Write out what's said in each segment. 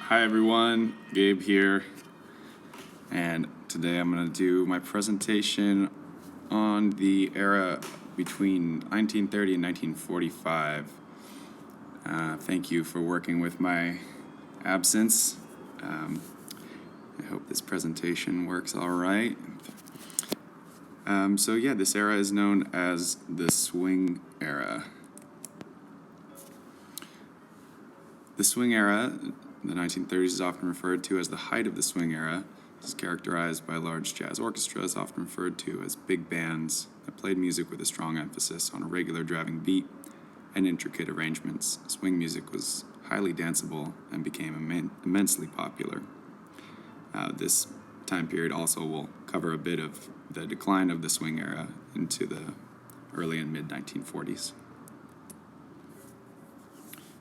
Hi everyone, Gabe here, and today I'm going to do my presentation on the era between 1930 and 1945. Thank you for working with my absence. I hope this presentation works all right. This era is known as the Swing Era. The Swing Era, the 1930s, is often referred to as the height of the Swing Era. It is characterized by large jazz orchestras, often referred to as big bands, that played music with a strong emphasis on a regular driving beat and intricate arrangements. Swing music was highly danceable and became immensely popular. This time period also will cover a bit of the decline of the Swing Era into the early and mid-1940s.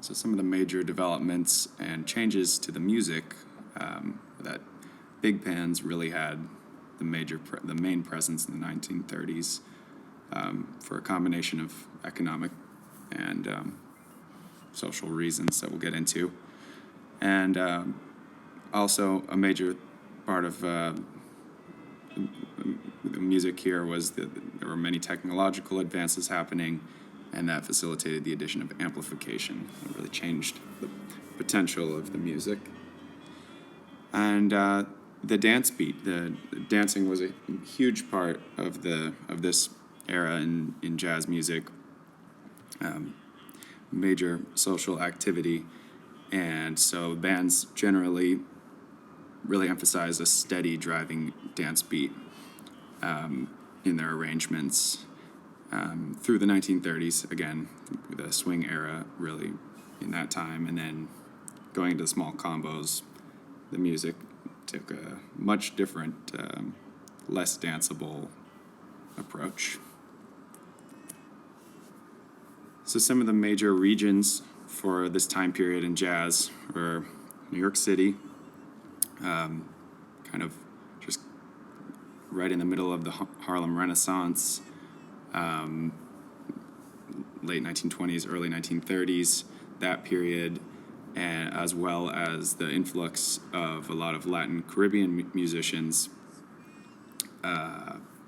So some of the major developments and changes to the music that big bands really had the main presence in the 1930s for a combination of economic and social reasons that we'll get into. And also a major part of the music here was that there were many technological advances happening, and that facilitated the addition of amplification. It really changed the potential of the music. And the dance beat, the dancing was a huge part of this era in jazz music. Major social activity, and so bands generally really emphasize a steady driving dance beat in their arrangements. Through the 1930s, again, the swing era really in that time, and then going into the small combos, the music took a much different, less danceable approach. So some of the major regions for this time period in jazz were New York City, kind of just right in the middle of the Harlem Renaissance, late 1920s, early 1930s, that period, and as well as the influx of a lot of Latin Caribbean musicians,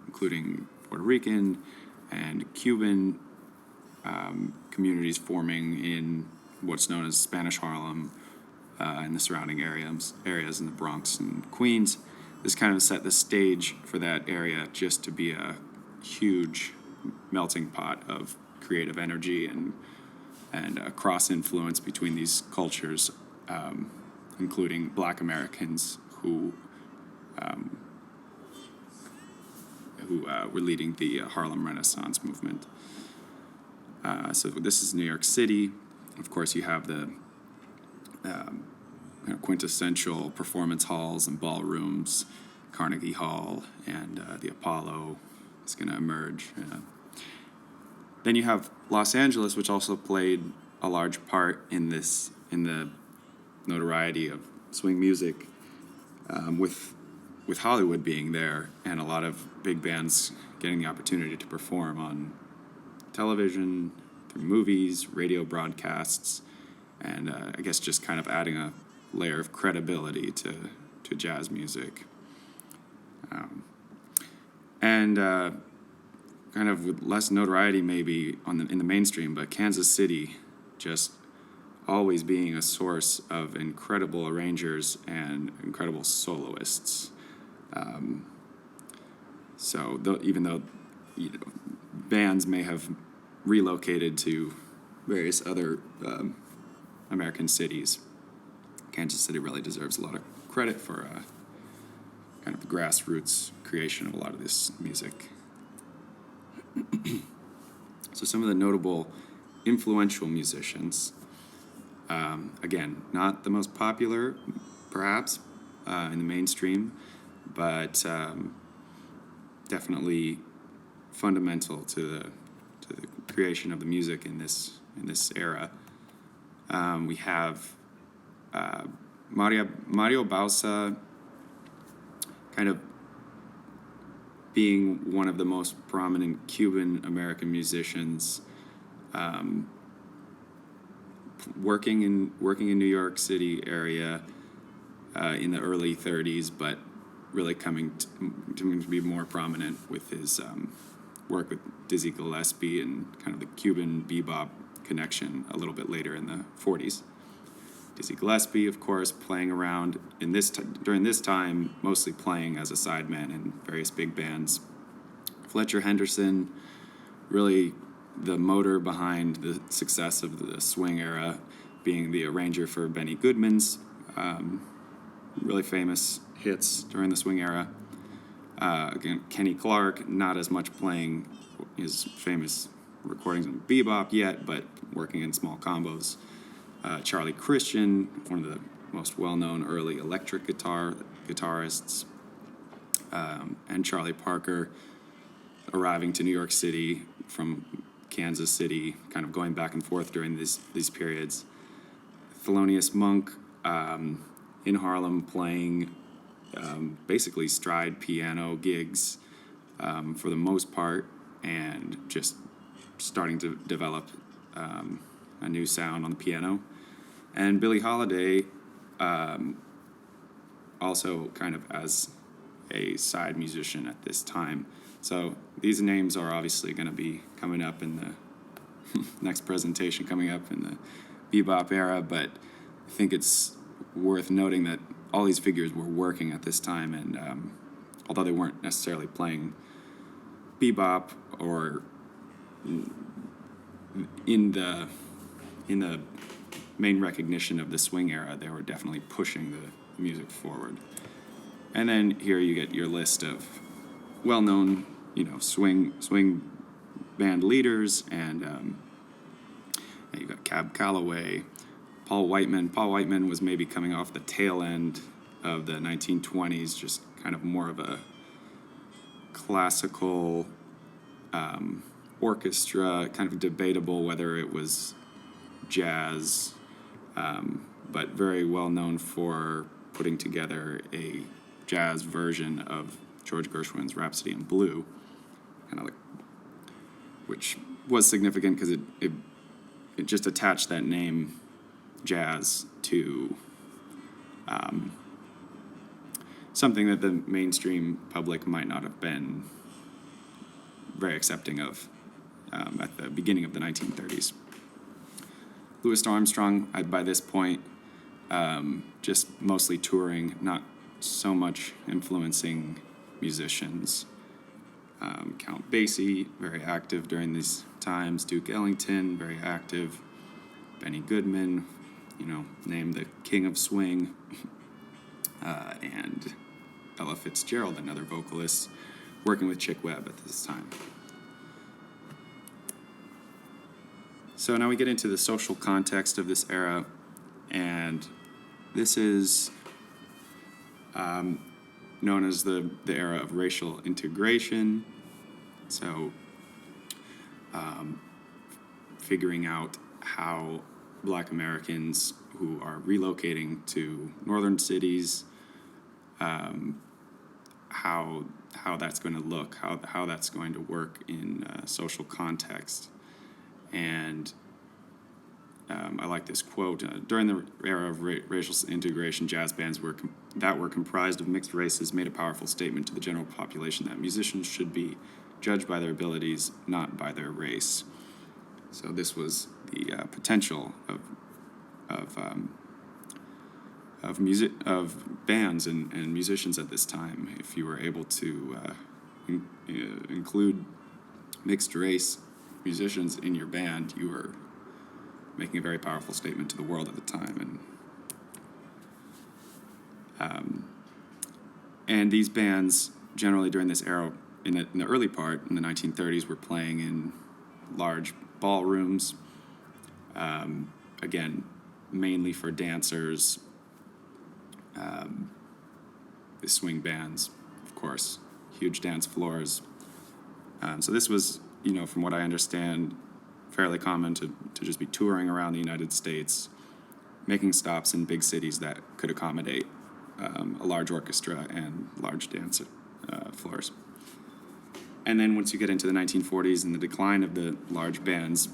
including Puerto Rican and Cuban communities forming in what's known as Spanish Harlem and the surrounding areas in the Bronx and Queens. This kind of set the stage for that area just to be a huge melting pot of creative energy and a cross influence between these cultures, including Black Americans who were leading the Harlem Renaissance movement. So this is New York City. Of course, you have the quintessential performance halls and ballrooms, Carnegie Hall and the Apollo is going to emerge. Then you have Los Angeles, which also played a large part in the notoriety of swing music, with Hollywood being there and a lot of big bands getting the opportunity to perform on television, through movies, radio broadcasts, and I guess just kind of adding a layer of credibility to jazz music. Kind of with less notoriety maybe in the mainstream, but Kansas City just always being a source of incredible arrangers and incredible soloists. Even though bands may have relocated to various other American cities, Kansas City really deserves a lot of credit for kind of the grassroots creation of a lot of this music. So some of the notable influential musicians, again, not the most popular perhaps in the mainstream, but definitely fundamental to the creation of the music in this era. We have Mario Bauza, kind of being one of the most prominent Cuban American musicians, working in New York City area, in the early 30s, but really coming to be more prominent with his work with Dizzy Gillespie and kind of the Cuban bebop connection a little bit later in the 40s. Dizzy Gillespie, of course, playing around during this time, mostly playing as a sideman in various big bands. Fletcher Henderson, really the motor behind the success of the swing era, being the arranger for Benny Goodman's really famous hits during the swing era. Again, Kenny Clarke, not as much playing his famous recordings in bebop yet, but working in small combos. Charlie Christian, one of the most well-known early electric guitarists, and Charlie Parker, arriving to New York City from Kansas City, kind of going back and forth during these periods. Thelonious Monk in Harlem playing basically stride piano gigs for the most part, and just starting to develop a new sound on the piano. And Billie Holiday also kind of as a side musician at this time. So these names are obviously going to be coming up in the next presentation, coming up in the bebop era, but I think it's worth noting that all these figures were working at this time, and although they weren't necessarily playing bebop or in the main recognition of the swing era, they were definitely pushing the music forward. And then here you get your list of well-known, swing band leaders, and you've got Cab Calloway, Paul Whiteman. Paul Whiteman was maybe coming off the tail end of the 1920s, just kind of more of a classical orchestra, kind of debatable whether it was jazz, but very well known for putting together a jazz version of George Gershwin's Rhapsody in Blue, kind of like, which was significant because it just attached that name jazz to something that the mainstream public might not have been very accepting of at the beginning of the 1930s. Louis Armstrong, by this point, just mostly touring, not so much influencing musicians. Count Basie, very active during these times. Duke Ellington, very active. Benny Goodman, named the king of swing. And Ella Fitzgerald, another vocalist, working with Chick Webb at this time. So now we get into the social context of this era, and this is known as the era of racial integration. So figuring out how Black Americans who are relocating to northern cities, how that's going to look, how that's going to work in social context. And I like this quote. During the era of racial integration, jazz bands that were comprised of mixed races made a powerful statement to the general population that musicians should be judged by their abilities, not by their race. So this was the potential of bands and musicians at this time. If you were able to include mixed race musicians in your band, you were making a very powerful statement to the world at the time. And these bands, generally during this era, in the early part, in the 1930s, were playing in large ballrooms, again, mainly for dancers. The swing bands, of course, huge dance floors. So this was, from what I understand, fairly common to just be touring around the United States, making stops in big cities that could accommodate a large orchestra and large dance floors. And then once you get into the 1940s and the decline of the large bands,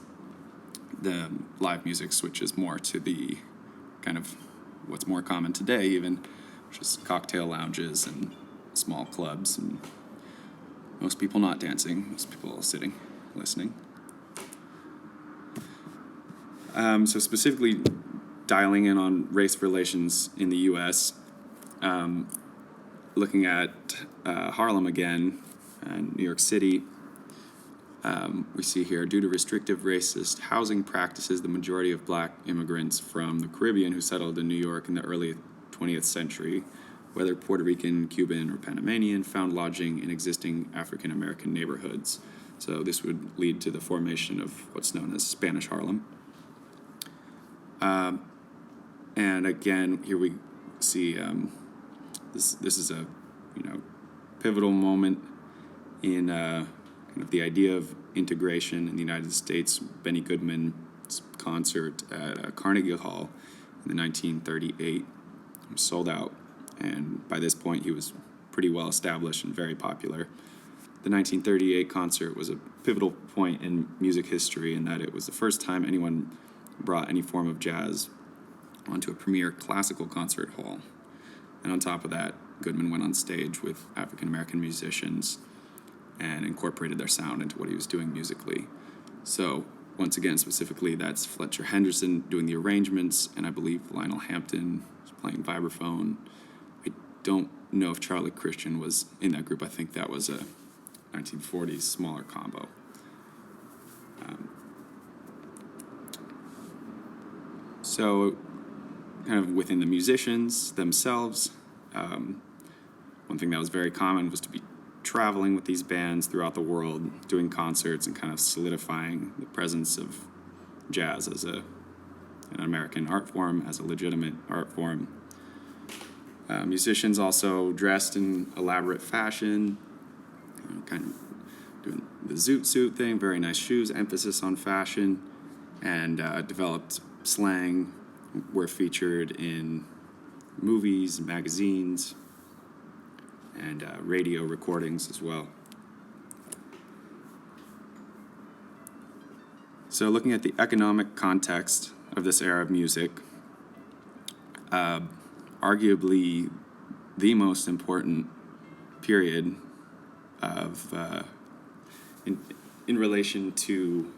the live music switches more to the kind of what's more common today even, just cocktail lounges and small clubs, and most people not dancing, most people sitting, listening. So specifically dialing in on race relations in the U.S., looking at Harlem again and New York City, we see here, due to restrictive racist housing practices, the majority of black immigrants from the Caribbean who settled in New York in the early 20th century, whether Puerto Rican, Cuban, or Panamanian, found lodging in existing African American neighborhoods. So this would lead to the formation of what's known as Spanish Harlem. And again, here we see this is a pivotal moment in kind of the idea of integration in the United States. Benny Goodman's concert at Carnegie Hall in the 1938 sold out, and by this point he was pretty well established and very popular. The 1938 concert was a pivotal point in music history in that it was the first time anyone brought any form of jazz onto a premier classical concert hall. And on top of that, Goodman went on stage with African American musicians and incorporated their sound into what he was doing musically. So once again, specifically, that's Fletcher Henderson doing the arrangements, and I believe Lionel Hampton was playing vibraphone. I don't know if Charlie Christian was in that group. I think that was a 1940s smaller combo. So kind of within the musicians themselves, one thing that was very common was to be traveling with these bands throughout the world, doing concerts and kind of solidifying the presence of jazz as an American art form, as a legitimate art form. Musicians also dressed in elaborate fashion, kind of doing the zoot suit thing, very nice shoes, emphasis on fashion, and developed slang, were featured in movies, magazines, and radio recordings as well. So looking at the economic context of this era of music, arguably the most important period of in relation to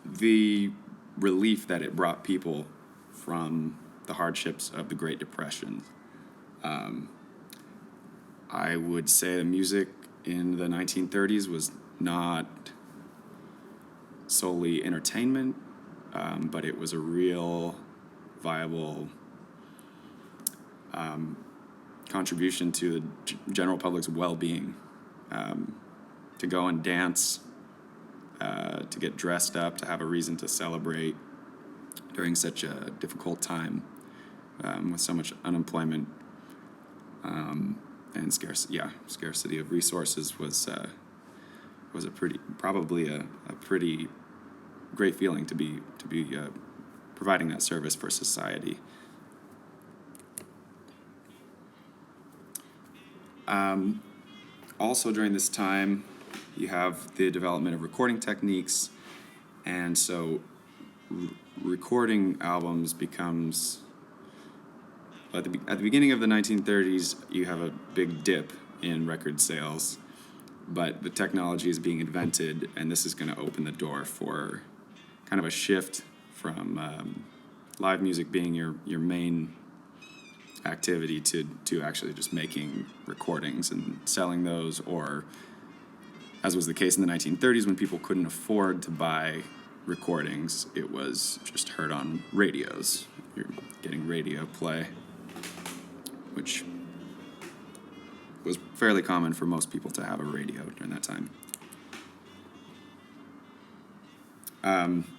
the relief that it brought people from the hardships of the Great Depression. I would say the music in the 1930s was not solely entertainment, but it was a real viable contribution to the general public's well-being. To go and dance, to get dressed up, to have a reason to celebrate during such a difficult time with so much unemployment and scarcity of resources was a pretty great feeling to be providing that service for society. Also during this time, you have the development of recording techniques, and so recording albums becomes, at the beginning of the 1930s, you have a big dip in record sales, but the technology is being invented, and this is going to open the door for kind of a shift from live music being your main activity to actually just making recordings and selling those, or as was the case in the 1930s when people couldn't afford to buy recordings, it was just heard on radios. You're getting radio play, which was fairly common for most people to have a radio during that time.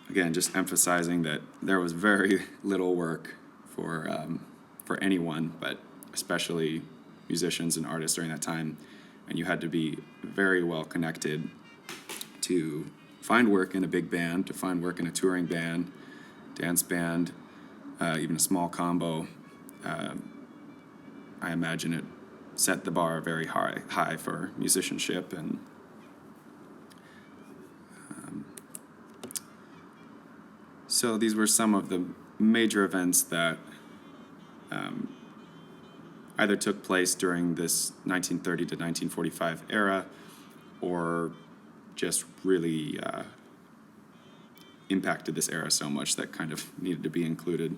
Again, just emphasizing that there was very little work for anyone, but especially musicians and artists during that time, and you had to be very well connected to find work in a big band, to find work in a touring band, dance band, even a small combo. I imagine it set the bar very high for musicianship, and so these were some of the major events that either took place during this 1930 to 1945 era or just really impacted this era so much that kind of needed to be included.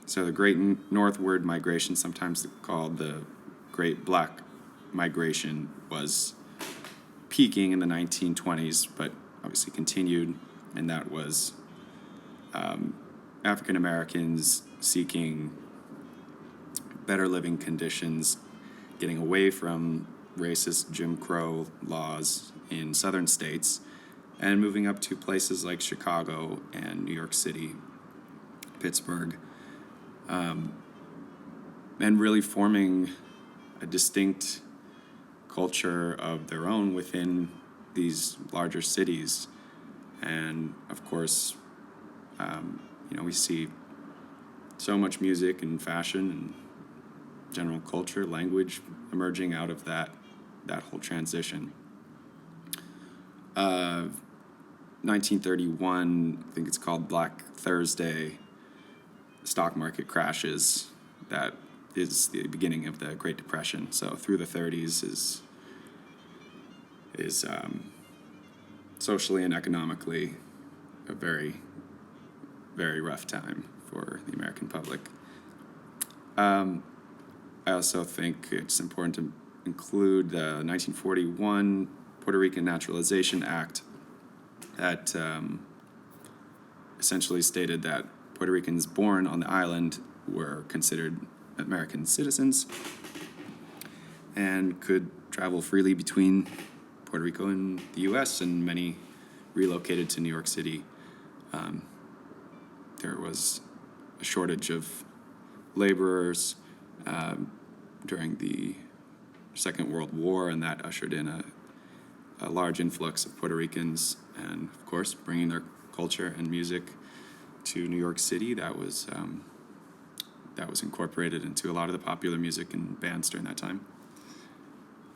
So the Great Northward Migration, sometimes called the Great Black Migration, was peaking in the 1920s, but obviously continued, and that was African Americans seeking better living conditions, getting away from racist Jim Crow laws in southern states, and moving up to places like Chicago and New York City, Pittsburgh, and really forming a distinct culture of their own within these larger cities. And of course, we see so much music and fashion and general culture, language emerging out of that whole transition. 1931, I think it's called Black Thursday, stock market crashes. That is the beginning of the Great Depression. So through the 30s is socially and economically a very, very rough time for the American public. I also think it's important to include the 1941 Puerto Rican Naturalization Act that essentially stated that Puerto Ricans born on the island were considered American citizens and could travel freely between Puerto Rico and the U.S., and many relocated to New York City. There was a shortage of laborers during the Second World War, and that ushered in a large influx of Puerto Ricans, and of course, bringing their culture and music to New York City. That was incorporated into a lot of the popular music and bands during that time.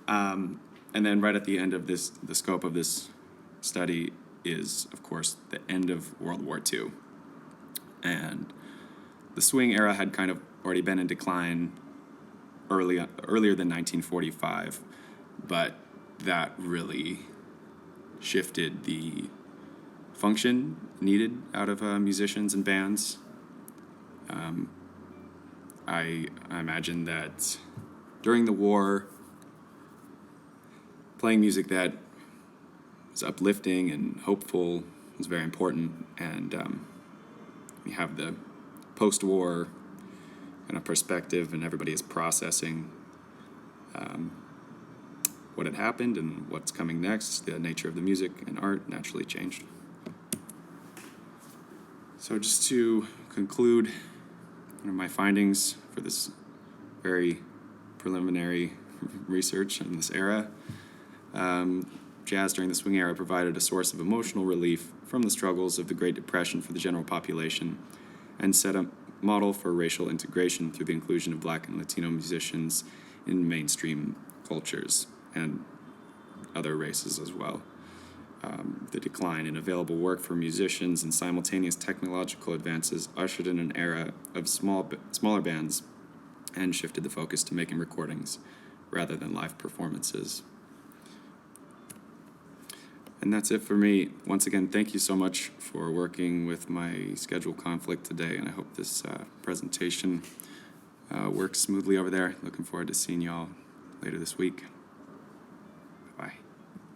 And then right at the end of this, the scope of this study is, of course, the end of World War II. And the swing era had kind of already been in decline earlier than 1945, but that really shifted the function needed out of musicians and bands. I imagine that during the war, playing music that was uplifting and hopeful was very important, and we have the post-war kind of perspective, and everybody is processing what had happened and what's coming next. The nature of the music and art naturally changed. So just to conclude, one of my findings for this very preliminary research in this era, jazz during the swing era provided a source of emotional relief from the struggles of the Great Depression for the general population, and set a model for racial integration through the inclusion of Black and Latino musicians in mainstream cultures and other races as well. The decline in available work for musicians and simultaneous technological advances ushered in an era of smaller bands and shifted the focus to making recordings rather than live performances. And that's it for me. Once again, thank you so much for working with my schedule conflict today, and I hope this presentation works smoothly over there. Looking forward to seeing y'all later this week.